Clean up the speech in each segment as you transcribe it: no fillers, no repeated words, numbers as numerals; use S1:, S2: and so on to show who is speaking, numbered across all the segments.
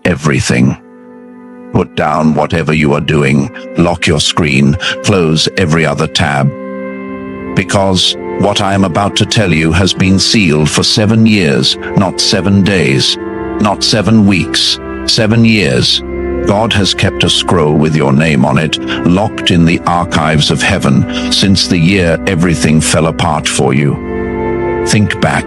S1: everything. Put down whatever you are doing, lock your screen, close every other tab. Because what I am about to tell you has been sealed for 7 years, not 7 days, not 7 weeks, 7 years. God has kept a scroll with your name on it, locked in the archives of heaven, since the year everything fell apart for you. Think back.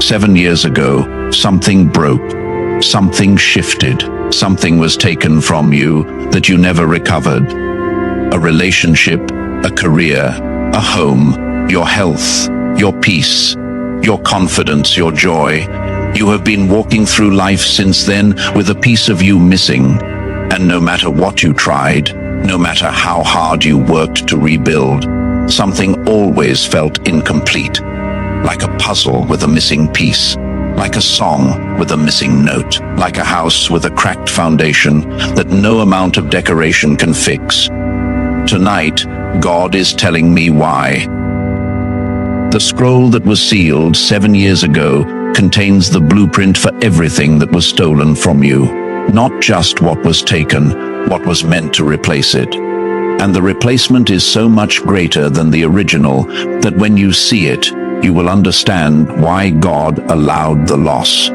S1: 7 years ago, something broke, something shifted, something was taken from you that you never recovered. A relationship, a career, a home, your health, your peace, your confidence, your joy. You have been walking through life since then with a piece of you missing. And no matter what you tried, no matter how hard you worked to rebuild, something always felt incomplete. Like a puzzle with a missing piece, like a song with a missing note, like a house with a cracked foundation that no amount of decoration can fix. Tonight, God is telling me why. The scroll that was sealed 7 years ago contains the blueprint for everything that was stolen from you. Not just what was taken, what was meant to replace it. And the replacement is so much greater than the original that when you see it, you will understand why God allowed the loss.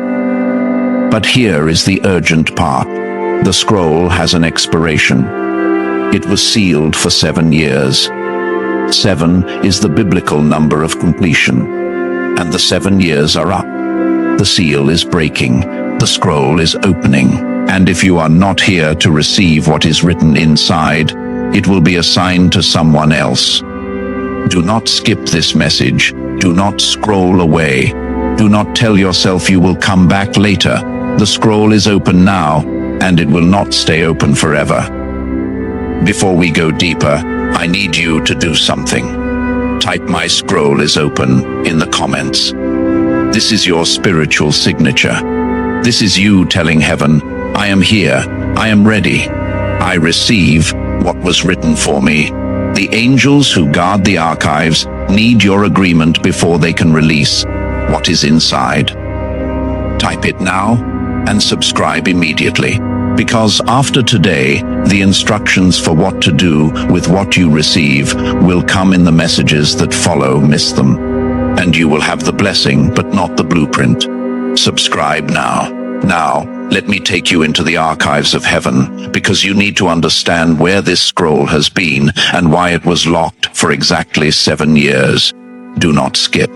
S1: But here is the urgent part. The scroll has an expiration. It was sealed for 7 years. 7 is the biblical number of completion, and the 7 years are up. The seal is breaking, the scroll is opening, and if you are not here to receive what is written inside, it will be assigned to someone else. Do not skip this message. Do not scroll away. Do not tell yourself you will come back later. The scroll is open now, and it will not stay open forever. Before we go deeper, I need you to do something. Type "My scroll is open" in the comments. This is your spiritual signature. This is you telling heaven, I am here, I am ready. I receive what was written for me. The angels who guard the archives need your agreement before they can release what is inside. Type it now and subscribe immediately. Because after today, the instructions for what to do with what you receive will come in the messages that follow. Miss them, and you will have the blessing, but not the blueprint. Subscribe now. Now, let me take you into the archives of heaven, because you need to understand where this scroll has been and why it was locked for exactly 7 years. Do not skip.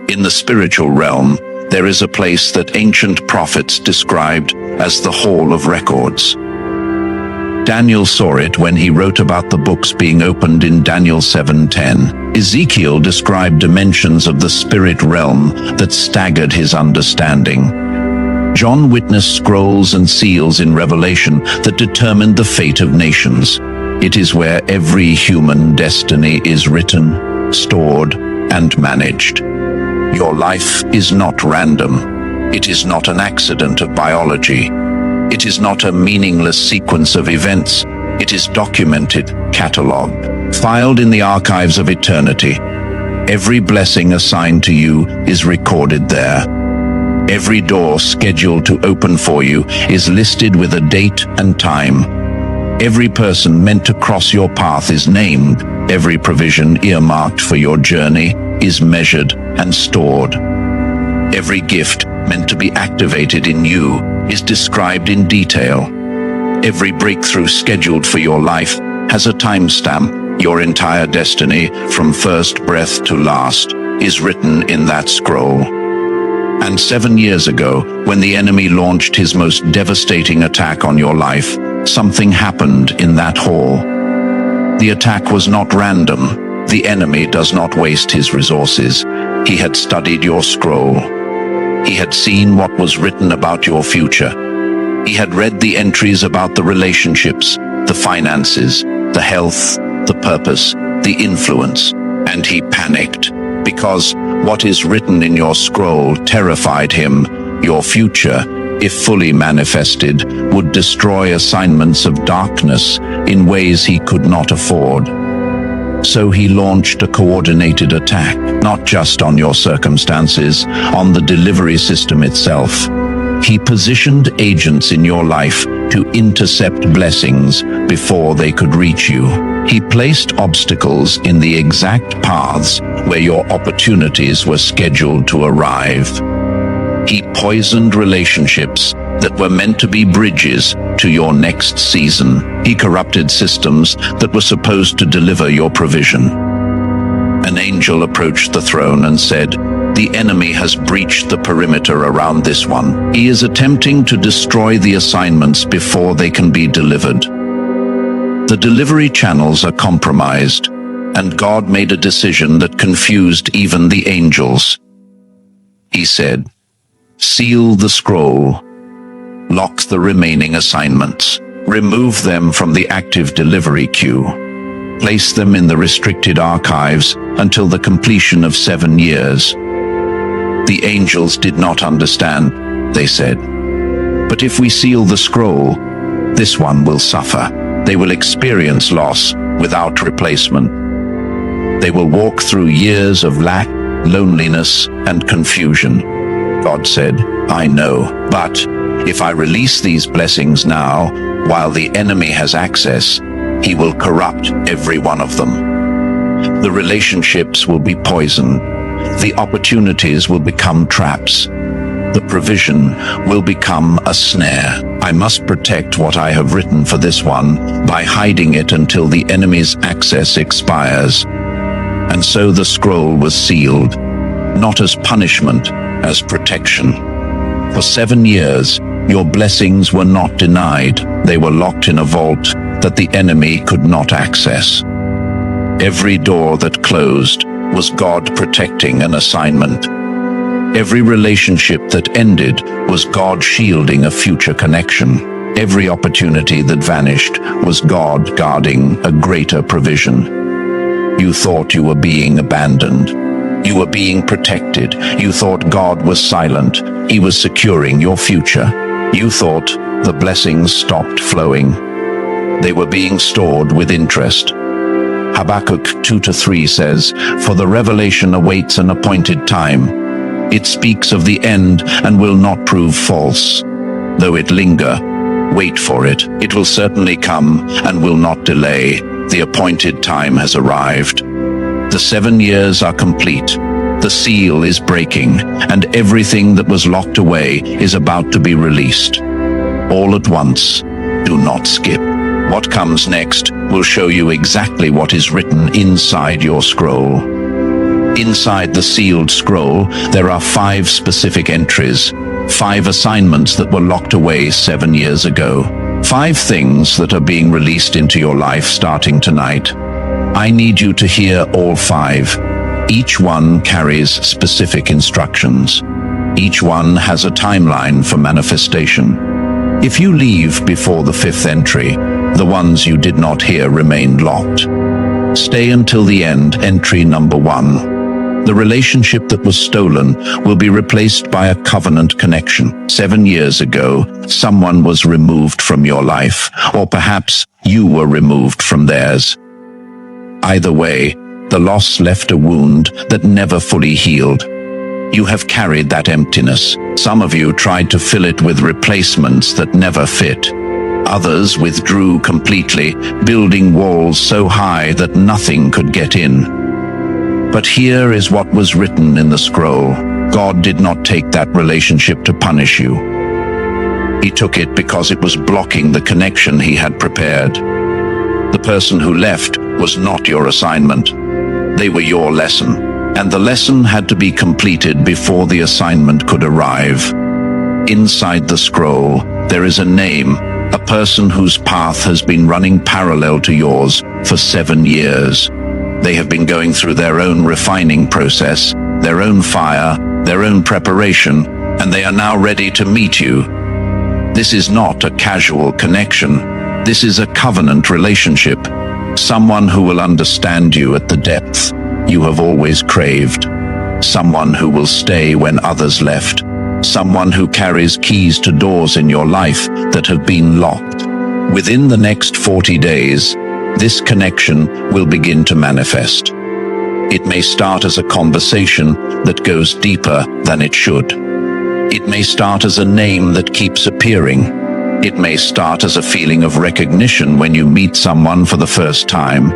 S1: In the spiritual realm, there is a place that ancient prophets described as the Hall of Records. Daniel saw it when he wrote about the books being opened in Daniel 7:10. Ezekiel described dimensions of the spirit realm that staggered his understanding. John witnessed scrolls and seals in Revelation that determined the fate of nations. It is where every human destiny is written, stored, and managed. Your life is not random. It is not an accident of biology. It is not a meaningless sequence of events. It is documented, catalogued, filed in the archives of eternity. Every blessing assigned to you is recorded there. Every door scheduled to open for you is listed with a date and time. Every person meant to cross your path is named. Every provision earmarked for your journey is measured and stored. Every gift meant to be activated in you is described in detail. Every breakthrough scheduled for your life has a timestamp. Your entire destiny, from first breath to last, is written in that scroll. And 7 years ago, when the enemy launched his most devastating attack on your life, something happened in that hall. The attack was not random. The enemy does not waste his resources. He had studied your scroll. He had seen what was written about your future. He had read the entries about the relationships, the finances, the health, the purpose, the influence, and he panicked because what is written in your scroll terrified him. Your future, if fully manifested, would destroy assignments of darkness in ways he could not afford. So he launched a coordinated attack, not just on your circumstances, on the delivery system itself. He positioned agents in your life to intercept blessings before they could reach you. He placed obstacles in the exact paths where your opportunities were scheduled to arrive. He poisoned relationships that were meant to be bridges to your next season. He corrupted systems that were supposed to deliver your provision. An angel approached the throne and said, "The enemy has breached the perimeter around this one. He is attempting to destroy the assignments before they can be delivered." The delivery channels are compromised, and God made a decision that confused even the angels. He said, "Seal the scroll, lock the remaining assignments, remove them from the active delivery queue, place them in the restricted archives until the completion of 7 years." The angels did not understand. They said, "But if we seal the scroll, this one will suffer. They will experience loss without replacement. They will walk through years of lack, loneliness, and confusion." God said, "I know, but if I release these blessings now, while the enemy has access, he will corrupt every one of them. The relationships will be poisoned. The opportunities will become traps. The provision will become a snare. I must protect what I have written for this one by hiding it until the enemy's access expires." And so the scroll was sealed, not as punishment, as protection. For 7 years, your blessings were not denied. They were locked in a vault that the enemy could not access. Every door that closed was God protecting an assignment. Every relationship that ended was God shielding a future connection. Every opportunity that vanished was God guarding a greater provision. You thought you were being abandoned. You were being protected. You thought God was silent. He was securing your future. You thought the blessings stopped flowing. They were being stored with interest. Habakkuk 2-3 says, "For the revelation awaits an appointed time. It speaks of the end and will not prove false. Though it linger, wait for it. It will certainly come and will not delay. The appointed time has arrived." The 7 years are complete. The seal is breaking, and everything that was locked away is about to be released. All at once. Do not skip. What comes next will show you exactly what is written inside your scroll. Inside the sealed scroll, there are 5 specific entries, 5 assignments that were locked away 7 years ago. 5 things that are being released into your life starting tonight. I need you to hear all 5. Each one carries specific instructions. Each one has a timeline for manifestation. If you leave before the 5th entry, the ones you did not hear remain locked. Stay until the end, entry number 1. The relationship that was stolen will be replaced by a covenant connection. 7 years ago, someone was removed from your life, or perhaps you were removed from theirs. Either way, the loss left a wound that never fully healed. You have carried that emptiness. Some of you tried to fill it with replacements that never fit. Others withdrew completely, building walls so high that nothing could get in. But here is what was written in the scroll. God did not take that relationship to punish you. He took it because it was blocking the connection he had prepared. The person who left was not your assignment. They were your lesson, and the lesson had to be completed before the assignment could arrive. Inside the scroll, there is a name, a person whose path has been running parallel to yours for 7 years. They have been going through their own refining process, their own fire, their own preparation, and they are now ready to meet you. This is not a casual connection. This is a covenant relationship. Someone who will understand you at the depth you have always craved. Someone who will stay when others left. Someone who carries keys to doors in your life that have been locked. Within the next 40 days, this connection will begin to manifest. It may start as a conversation that goes deeper than it should. It may start as a name that keeps appearing. It may start as a feeling of recognition when you meet someone for the first time.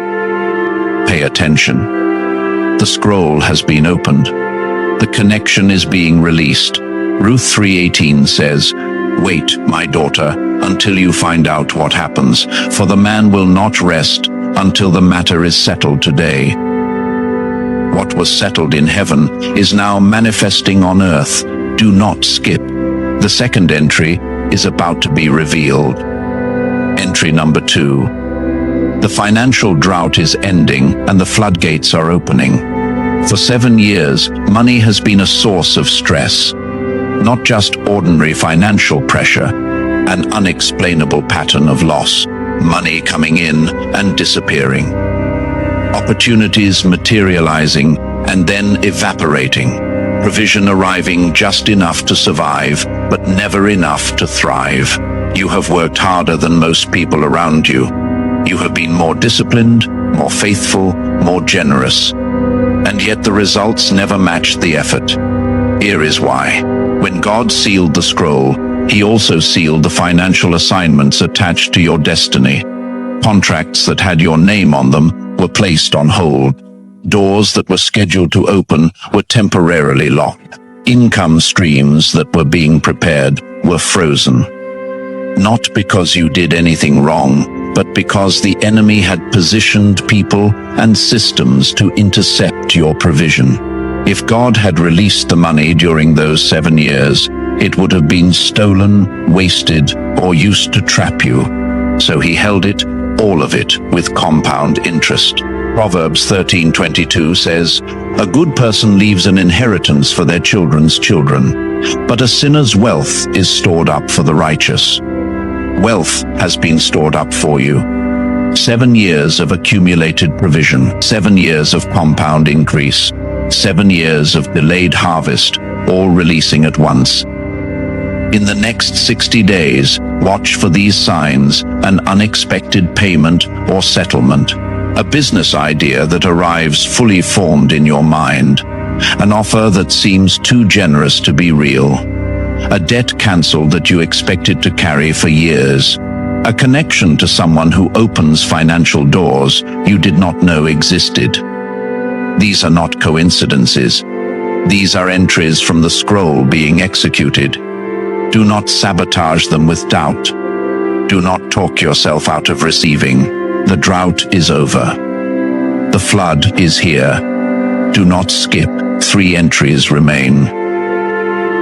S1: Pay attention. The scroll has been opened. The connection is being released. Ruth 3:18 says, "Wait, my daughter, until you find out what happens, for the man will not rest until the matter is settled today." What was settled in heaven is now manifesting on earth. Do not skip. The second entry is about to be revealed. Entry number 2. The financial drought is ending and the floodgates are opening. For 7 years, money has been a source of stress. Not just ordinary financial pressure, an unexplainable pattern of loss, money coming in and disappearing. Opportunities materializing and then evaporating. Provision arriving just enough to survive, but never enough to thrive. You have worked harder than most people around you. You have been more disciplined, more faithful, more generous. And yet the results never matched the effort. Here is why. When God sealed the scroll, He also sealed the financial assignments attached to your destiny. Contracts that had your name on them were placed on hold. Doors that were scheduled to open were temporarily locked. Income streams that were being prepared were frozen. Not because you did anything wrong, but because the enemy had positioned people and systems to intercept your provision. If God had released the money during those 7 years, it would have been stolen, wasted, or used to trap you. So He held it, all of it, with compound interest. Proverbs 13:22 says, "A good person leaves an inheritance for their children's children, but a sinner's wealth is stored up for the righteous." Wealth has been stored up for you. 7 years of accumulated provision, 7 years of compound increase, 7 years of delayed harvest, all releasing at once. In the next 60 days, watch for these signs: an unexpected payment or settlement, a business idea that arrives fully formed in your mind, an offer that seems too generous to be real, a debt cancelled that you expected to carry for years, a connection to someone who opens financial doors you did not know existed. These are not coincidences. These are entries from the scroll being executed. Do not sabotage them with doubt. Do not talk yourself out of receiving. The drought is over. The flood is here. Do not skip. 3 entries remain.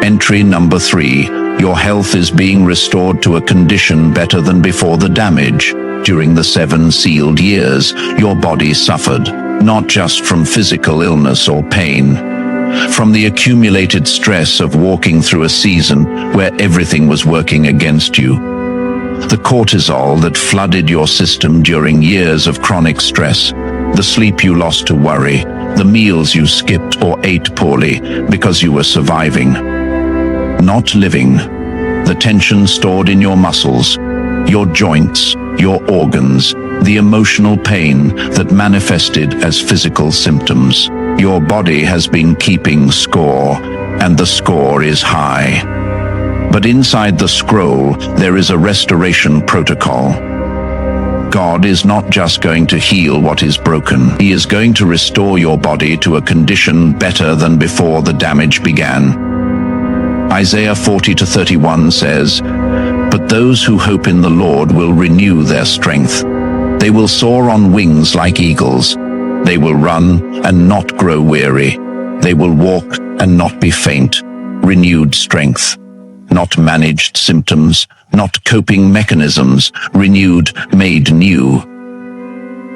S1: Entry number 3. Your health is being restored to a condition better than before the damage. During the 7 sealed years, your body suffered, not just from physical illness or pain, from the accumulated stress of walking through a season where everything was working against you. The cortisol that flooded your system during years of chronic stress, the sleep you lost to worry, the meals you skipped or ate poorly because you were surviving, not living. The tension stored in your muscles, your joints, your organs, the emotional pain that manifested as physical symptoms. Your body has been keeping score, and the score is high. But inside the scroll, there is a restoration protocol. God is not just going to heal what is broken. He is going to restore your body to a condition better than before the damage began. Isaiah 40:31 says, "But those who hope in the Lord will renew their strength. They will soar on wings like eagles. They will run and not grow weary. They will walk and not be faint." Renewed strength. Not managed symptoms, not coping mechanisms, renewed, made new.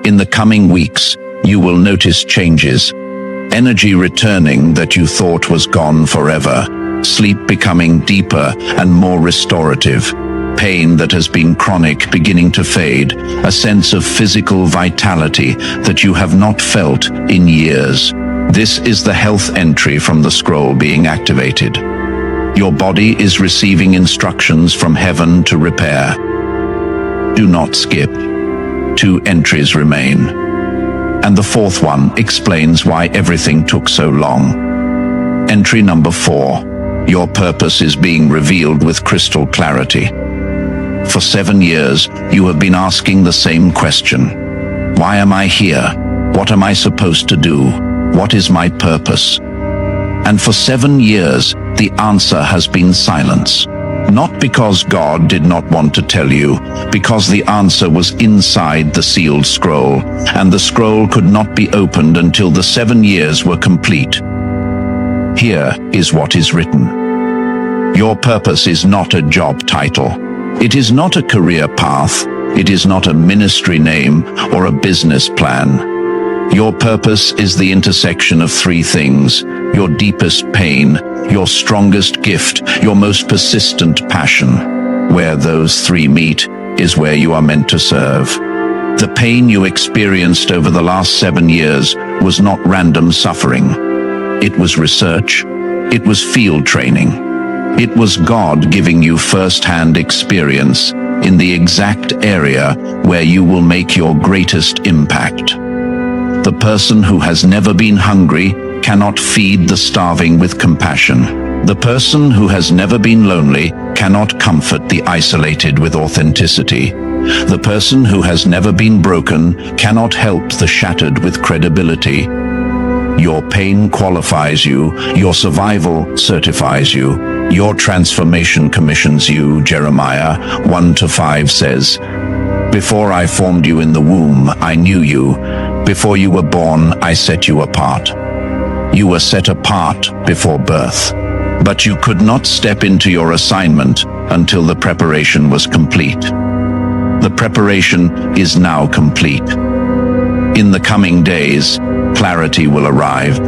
S1: In the coming weeks, you will notice changes. Energy returning that you thought was gone forever. Sleep becoming deeper and more restorative. Pain that has been chronic beginning to fade. A sense of physical vitality that you have not felt in years. This is the health entry from the scroll being activated. Your body is receiving instructions from heaven to repair. Do not skip. 2 entries remain. And the 4th one explains why everything took so long. Entry number 4. Your purpose is being revealed with crystal clarity. For 7 years, you have been asking the same question. Why am I here? What am I supposed to do? What is my purpose? And for 7 years, the answer has been silence. Not because God did not want to tell you, because the answer was inside the sealed scroll, and the scroll could not be opened until the 7 years were complete. Here is what is written. Your purpose is not a job title. It is not a career path. It is not a ministry name or a business plan. Your purpose is the intersection of 3 things: your deepest pain, your strongest gift, your most persistent passion. Where those 3 meet is where you are meant to serve. The pain you experienced over the last 7 years was not random suffering. It was research. It was field training. It was God giving you first-hand experience in the exact area where you will make your greatest impact. The person who has never been hungry cannot feed the starving with compassion. The person who has never been lonely cannot comfort the isolated with authenticity. The person who has never been broken cannot help the shattered with credibility. Your pain qualifies you, your survival certifies you, your transformation commissions you. Jeremiah 1-5 says, "Before I formed you in the womb, I knew you. Before you were born, I set you apart." You were set apart before birth. But you could not step into your assignment until the preparation was complete. The preparation is now complete. In the coming days, clarity will arrive.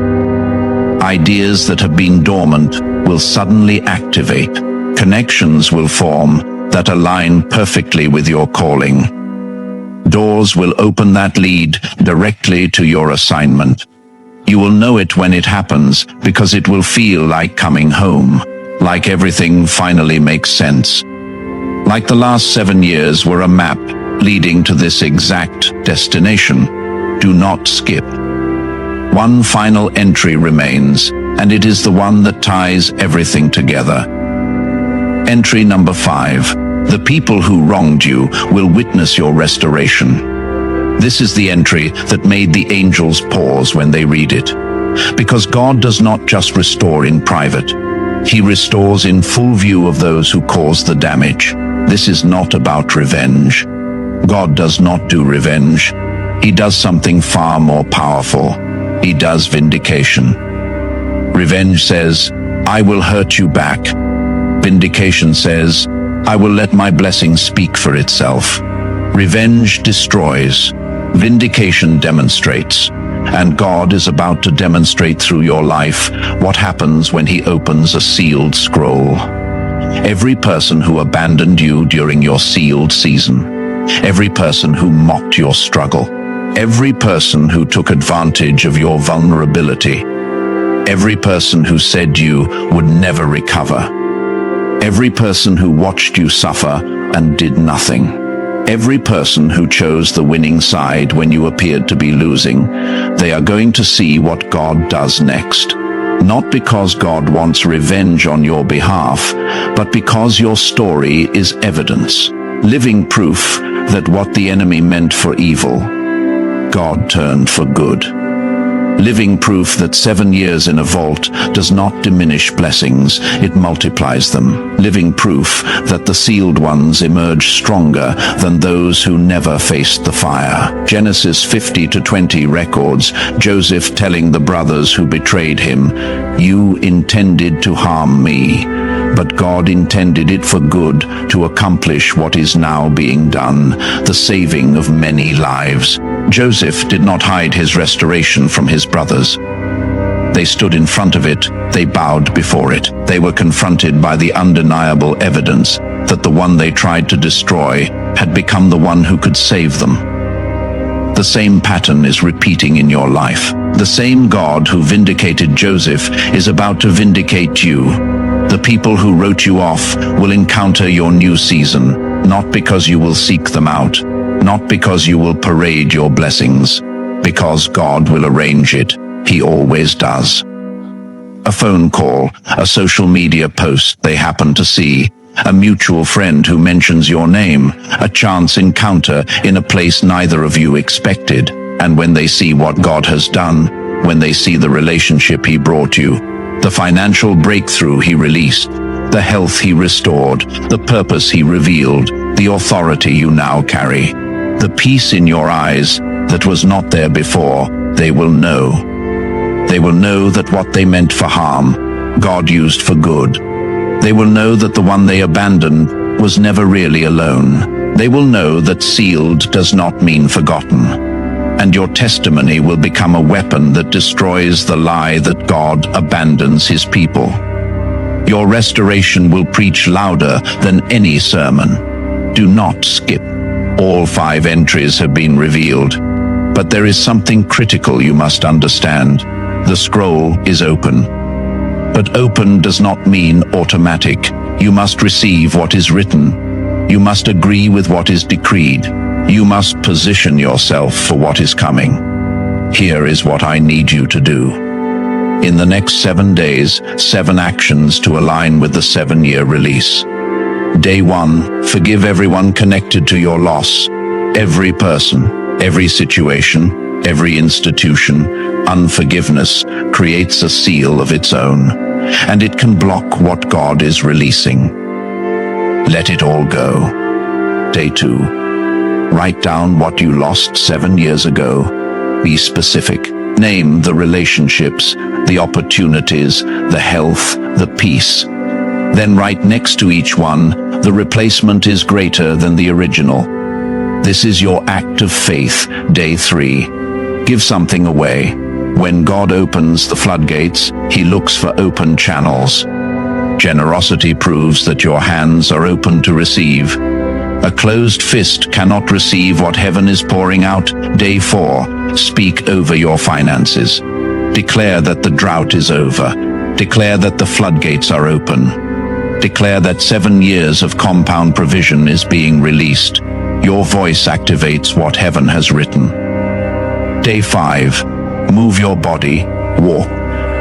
S1: Ideas that have been dormant will suddenly activate. Connections will form that align perfectly with your calling. Doors will open that lead directly to your assignment. You will know it when it happens because it will feel like coming home, like everything finally makes sense. Like the last 7 years were a map leading to this exact destination. Do not skip. One final entry remains, and it is the one that ties everything together. Entry number 5. The people who wronged you will witness your restoration. This is the entry that made the angels pause when they read it. Because God does not just restore in private. He restores in full view of those who caused the damage. This is not about revenge. God does not do revenge. He does something far more powerful. He does vindication. Revenge says, "I will hurt you back." Vindication says, "I will let my blessing speak for itself." Revenge destroys. Vindication demonstrates. And God is about to demonstrate through your life what happens when He opens a sealed scroll. Every person who abandoned you during your sealed season, every person who mocked your struggle, every person who took advantage of your vulnerability, every person who said you would never recover, every person who watched you suffer and did nothing, every person who chose the winning side when you appeared to be losing, they are going to see what God does next. Not because God wants revenge on your behalf, but because your story is evidence, living proof that what the enemy meant for evil, God turned for good. Living proof that 7 years in a vault does not diminish blessings, it multiplies them. Living proof that the sealed ones emerge stronger than those who never faced the fire. Genesis 50-20 records Joseph telling the brothers who betrayed him, "You intended to harm me, but God intended it for good to accomplish what is now being done, the saving of many lives." Joseph did not hide his restoration from his brothers. They stood in front of it, they bowed before it. They were confronted by the undeniable evidence that the one they tried to destroy had become the one who could save them. The same pattern is repeating in your life. The same God who vindicated Joseph is about to vindicate you. The people who wrote you off will encounter your new season, not because you will seek them out, not because you will parade your blessings, because God will arrange it. He always does. A phone call, a social media post they happen to see, a mutual friend who mentions your name, a chance encounter in a place neither of you expected. And when they see what God has done, when they see the relationship He brought you, the financial breakthrough He released, the health He restored, the purpose He revealed, the authority you now carry, the peace in your eyes that was not there before, they will know. They will know that what they meant for harm, God used for good. They will know that the one they abandoned was never really alone. They will know that sealed does not mean forgotten. And your testimony will become a weapon that destroys the lie that God abandons His people. Your restoration will preach louder than any sermon. Do not skip. All 5 entries have been revealed. But there is something critical you must understand. The scroll is open. But open does not mean automatic. You must receive what is written. You must agree with what is decreed. You must position yourself for what is coming. Here is what I need you to do. In the next 7 days, 7 actions to align with the 7-year release. Day 1, forgive everyone connected to your loss. Every person, every situation, every institution. Unforgiveness creates a seal of its own, and it can block what God is releasing. Let it all go. Day 2. Write down what you lost 7 years ago. Be specific. Name the relationships, the opportunities, the health, the peace. Then write next to each one, the replacement is greater than the original. This is your act of faith. Day 3. Give something away. When God opens the floodgates, He looks for open channels. Generosity proves that your hands are open to receive. A closed fist cannot receive what heaven is pouring out. Day 4. Speak over your finances. Declare that the drought is over. Declare that the floodgates are open. Declare that 7 years of compound provision is being released. Your voice activates what heaven has written. Day 5. Move your body. Walk.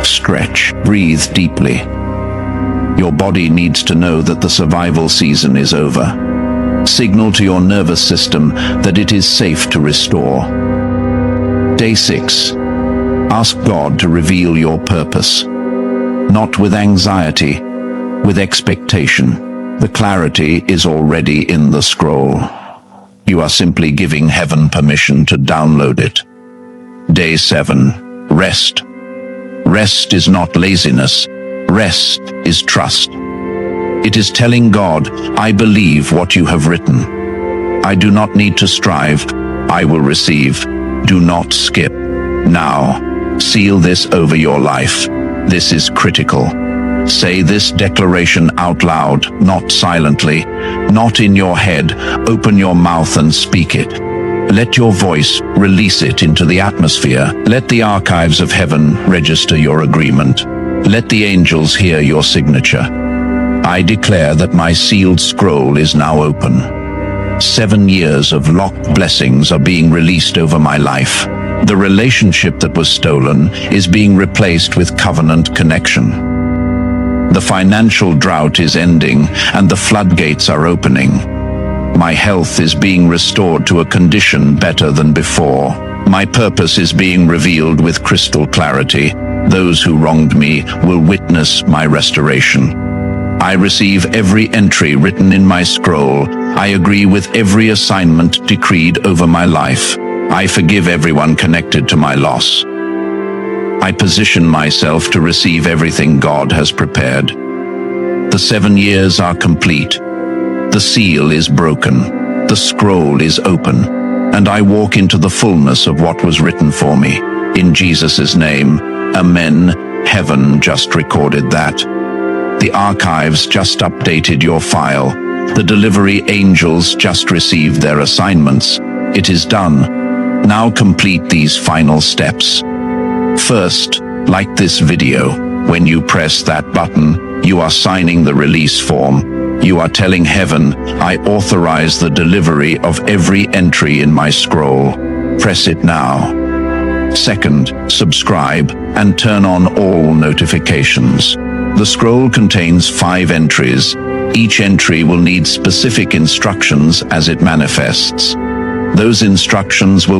S1: Stretch. Breathe deeply. Your body needs to know that the survival season is over. Signal to your nervous system that it is safe to restore. Day 6. Ask God to reveal your purpose. Not with anxiety, with expectation. The clarity is already in the scroll. You are simply giving heaven permission to download it. Day 7. Rest. Rest is not laziness. Rest is trust. It is telling God, I believe what you have written. I do not need to strive. I will receive. Do not skip. Now, seal this over your life. This is critical. Say this declaration out loud, not silently, not in your head. Open your mouth and speak it. Let your voice release it into the atmosphere. Let the archives of heaven register your agreement. Let the angels hear your signature. I declare that my sealed scroll is now open. 7 years of locked blessings are being released over my life. The relationship that was stolen is being replaced with covenant connection. The financial drought is ending and the floodgates are opening. My health is being restored to a condition better than before. My purpose is being revealed with crystal clarity. Those who wronged me will witness my restoration. I receive every entry written in my scroll. I agree with every assignment decreed over my life. I forgive everyone connected to my loss. I position myself to receive everything God has prepared. The 7 years are complete. The seal is broken. The scroll is open. And I walk into the fullness of what was written for me. In Jesus' name, Amen. Heaven just recorded that. The archives just updated your file. The delivery angels just received their assignments. It is done. Now complete these final steps. First, like this video. When you press that button, you are signing the release form. You are telling heaven, I authorize the delivery of every entry in my scroll. Press it now. Second, subscribe and turn on all notifications. The scroll contains 5 entries. Each entry will need specific instructions as it manifests. Those instructions will